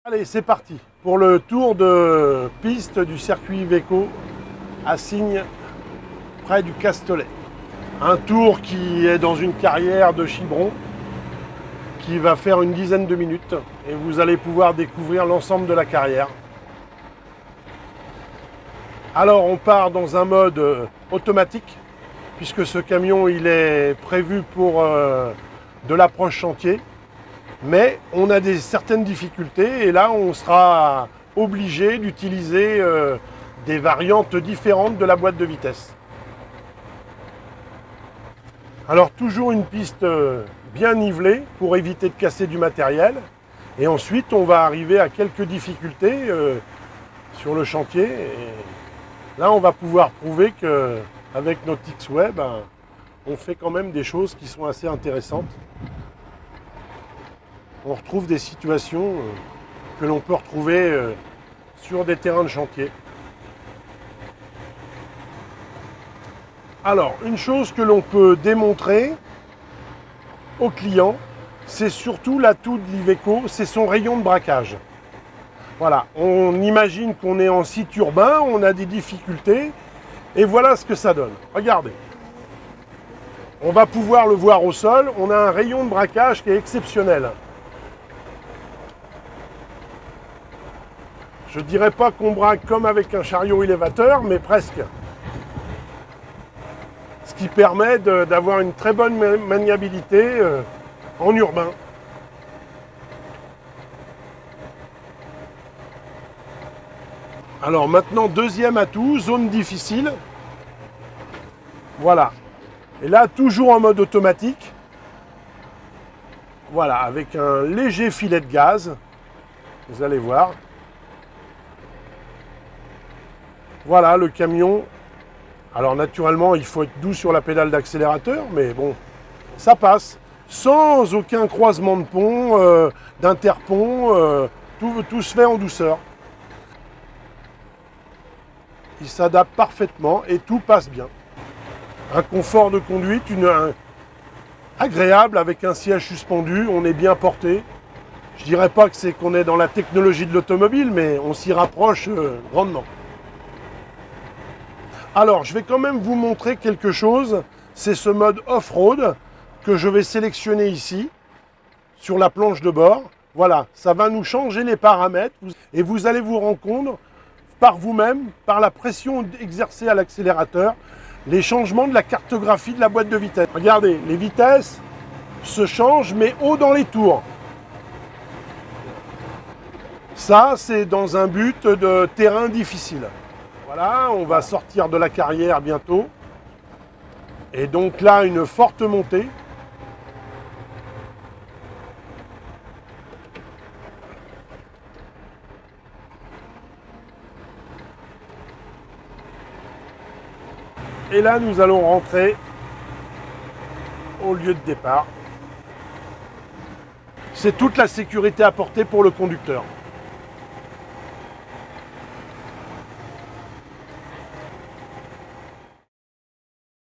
Allez, c'est parti pour le tour de piste du circuit Iveco à Signes, près du Castellet. Un tour qui est dans une carrière de Chibron qui va faire une dizaine de minutes et vous allez pouvoir découvrir l'ensemble de la carrière. Alors on part dans un mode automatique puisque ce camion il est prévu pour de l'approche chantier. Mais on a certaines difficultés et là on sera obligé d'utiliser des variantes différentes de la boîte de vitesse. Alors toujours une piste bien nivelée pour éviter de casser du matériel. Et ensuite on va arriver à quelques difficultés sur le chantier. Et là on va pouvoir prouver qu'avec notre X-Web, on fait quand même des choses qui sont assez intéressantes. On retrouve des situations que l'on peut retrouver sur des terrains de chantier. Alors, une chose que l'on peut démontrer au client, c'est surtout l'atout de l'Iveco, c'est son rayon de braquage. Voilà, on imagine qu'on est en site urbain, on a des difficultés, et voilà ce que ça donne. Regardez. On va pouvoir le voir au sol, on a un rayon de braquage qui est exceptionnel. Je ne dirais pas qu'on braque comme avec un chariot élévateur, mais presque. Ce qui permet d'avoir une très bonne maniabilité en urbain. Alors maintenant, deuxième atout, zone difficile. Voilà. Et là, toujours en mode automatique. Voilà, avec un léger filet de gaz. Vous allez voir. Voilà le camion. Alors naturellement, il faut être doux sur la pédale d'accélérateur, mais bon, ça passe. Sans aucun croisement de pont, d'interpont, tout se fait en douceur. Il s'adapte parfaitement et tout passe bien. Un confort de conduite, agréable avec un siège suspendu, on est bien porté. Je dirais pas que c'est qu'on est dans la technologie de l'automobile, mais on s'y rapproche grandement. Alors, je vais quand même vous montrer quelque chose. C'est ce mode off-road que je vais sélectionner ici, sur la planche de bord. Voilà, ça va nous changer les paramètres et vous allez vous rendre compte par vous-même, par la pression exercée à l'accélérateur, les changements de la cartographie de la boîte de vitesse. Regardez, les vitesses se changent, mais haut dans les tours. Ça, c'est dans un but de terrain difficile. Voilà, on va sortir de la carrière bientôt. Et donc là, une forte montée. Et là, nous allons rentrer au lieu de départ. C'est toute la sécurité apportée pour le conducteur.